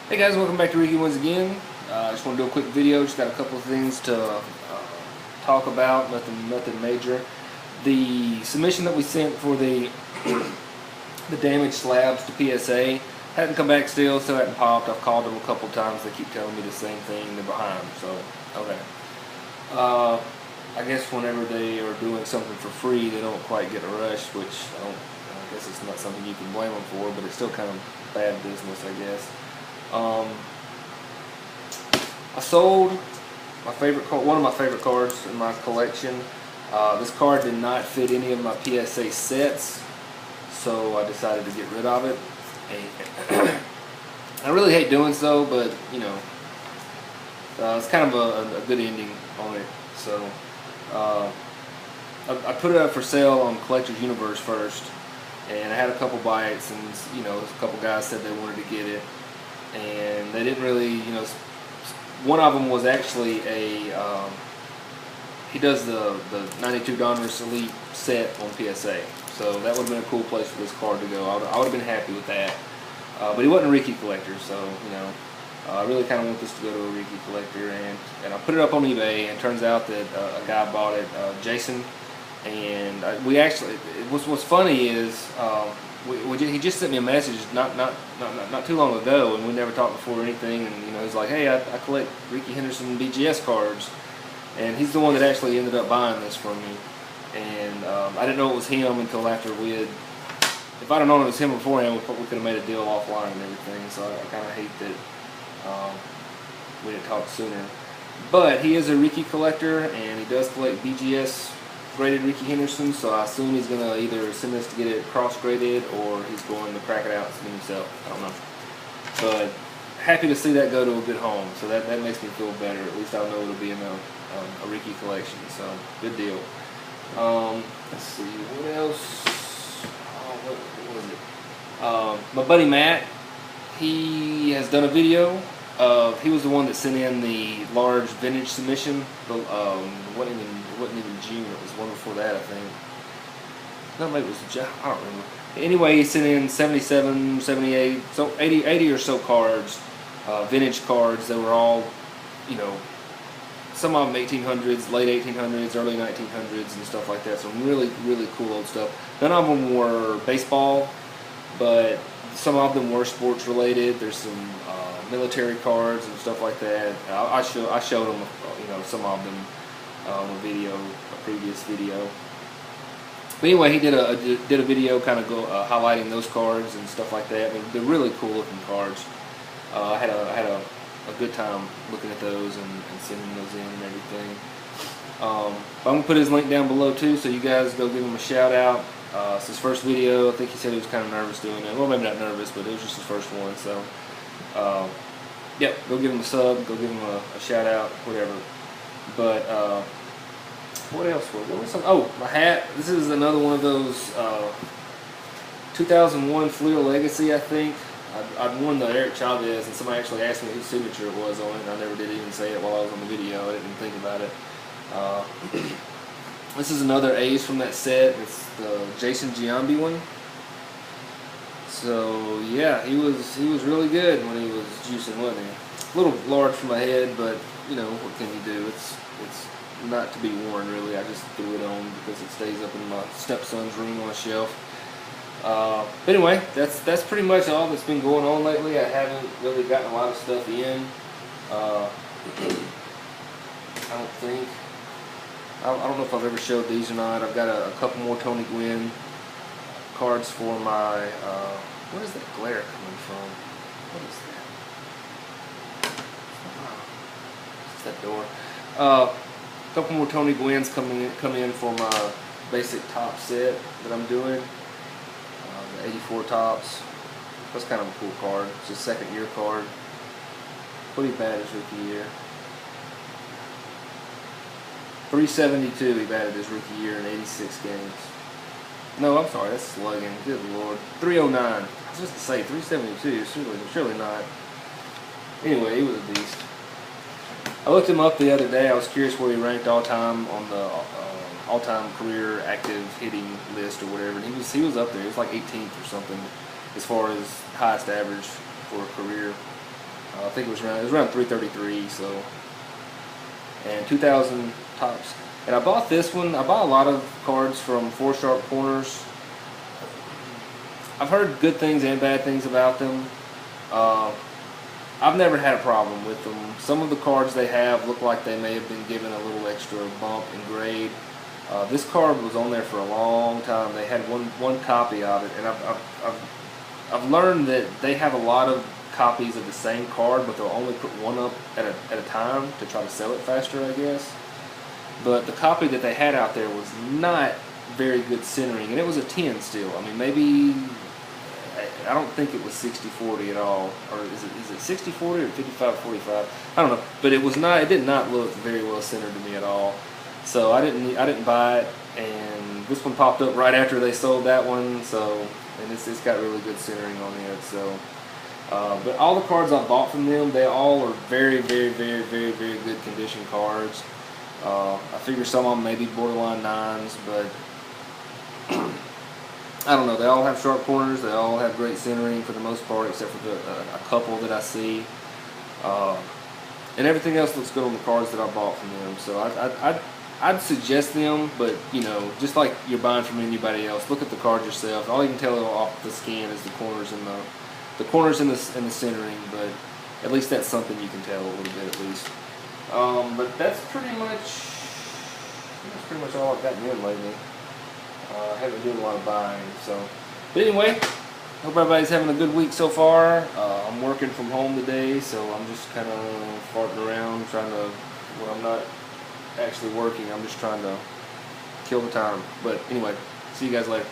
Hey guys, welcome back to Rickey Wins Again. I just want to do a quick video. Just got a couple of things to talk about. Nothing major. The submission that we sent for the the damaged slabs to PSA hadn't come back still hadn't popped. I've called them a couple times. They keep telling me the same thing. They're behind. So okay. I guess whenever they are doing something for free, they don't quite get a rush, which I guess it's not something you can blame them for, but it's still kind of bad business, I guess. I sold my favorite card, one of my favorite cards in my collection. This card did not fit any of my PSA sets, so I decided to get rid of it. And I really hate doing so, but you know, it's kind of a good ending on it. So I put it up for sale on Collector's Universe first, and I had a couple bites, and you know, a couple guys said they wanted to get it. And they didn't really, you know, one of them was actually he does the 92 Donruss Elite set on PSA, so that would have been a cool place for this card to go. I would have been happy with that, but he wasn't a Rickey collector, so you know, I really kind of want this to go to a Rickey collector, and I put it up on eBay, and it turns out that a guy bought it, Jason, and we actually, what's funny is, he just sent me a message not too long ago, and we never talked before or anything. And you know, he's like, "Hey, I collect Rickey Henderson BGS cards," and he's the one that actually ended up buying this from me. And I didn't know it was him until after we had. If I'd have known it was him beforehand, we could have made a deal offline and everything. So I kind of hate that we didn't talk sooner. But he is a Rickey collector, and he does collect BGS graded Rickey Henderson, so I assume he's going to either send us to get it cross-graded or he's going to crack it out and send it himself. I don't know. But happy to see that go to a good home, so that makes me feel better. At least I'll know it'll be in a Rickey collection, so good deal. Let's see, what else? Oh, what was it? My buddy Matt, he has done a video. He was the one that sent in the large vintage submission. It wasn't even June. It was one before that, I think. No, maybe it was. I don't remember. Anyway, he sent in 77, 78, so 80 or so cards, vintage cards. They were all, you know, some of them 1800s, late 1800s, early 1900s, and stuff like that. Some really cool old stuff. None of them were baseball, but some of them were sports related. There's some military cards and stuff like that. I showed them, you know, some of them on a previous video. But anyway, he did a video kind of highlighting those cards and stuff like that. I mean, they're really cool looking cards. I had a good time looking at those and sending those in and everything. I'm gonna put his link down below too, so you guys go give him a shout out. It's his first video. I think he said he was kind of nervous doing it. Well, maybe not nervous, but it was just his first one. So, yep, go give him a sub, go give him a shout out, whatever. But what else? Oh, my hat. This is another one of those 2001 Fleer Legacy, I think. I'd won the Eric Chavez, and somebody actually asked me whose signature it was on it, and I never did even say it while I was on the video. I didn't even think about it. This is another A's from that set. It's the Jason Giambi one. So yeah, he was really good when he was juicing, wasn't he? A little large for my head, but you know, what can you do? It's not to be worn really. I just threw it on because it stays up in my stepson's room on a shelf. But anyway, that's pretty much all that's been going on lately. I haven't really gotten a lot of stuff in. I don't think. I don't know if I've ever showed these or not. I've got a couple more Tony Gwynn cards for my. What is that glare coming from? What is that? Is that door? A couple more Tony Gwynns come in for my basic top set that I'm doing. The 84 tops. That's kind of a cool card. It's a second year card. Pretty bad his rookie year. 372 he batted his rookie year in 86 games. No, I'm sorry, that's slugging. Good lord. 309. I was just to say 372. Surely not. Anyway, he was a beast. I looked him up the other day. I was curious where he ranked all time on the all-time career active hitting list or whatever. And he was up there. He was like 18th or something as far as highest average for a career. I think it was around 333. So, and 2,000 tops. And I bought this one. I bought a lot of cards from 4 Sharp Corners. I've heard good things and bad things about them. I've never had a problem with them. Some of the cards they have look like they may have been given a little extra bump in grade. This card was on there for a long time. They had one copy of it, and I've learned that they have a lot of copies of the same card, but they'll only put one up at a time to try to sell it faster, I guess. But the copy that they had out there was not very good centering, and it was a 10 still. I mean, maybe, I don't think it was 60-40 at all, or is it 60-40 or 55-45? I don't know, but it did not look very well centered to me at all. So I didn't buy it, and this one popped up right after they sold that one. So, and it's got really good centering on it. So, but all the cards I bought from them, they all are very, very, very, very, very good condition cards. I figure some of them may be borderline 9s, but I don't know. They all have sharp corners. They all have great centering for the most part, except for a couple that I see. And everything else looks good on the cards that I bought from them. So I'd suggest them, but you know, just like you're buying from anybody else, look at the card yourself. All you can tell off the scan is the corners and the centering, but at least that's something you can tell a little bit at least. But that's pretty much all I've gotten in lately. I haven't been doing a lot of buying, so. But anyway, hope everybody's having a good week so far. I'm working from home today, so I'm just kind of farting around, when I'm not actually working, I'm just trying to kill the time. But anyway, see you guys later.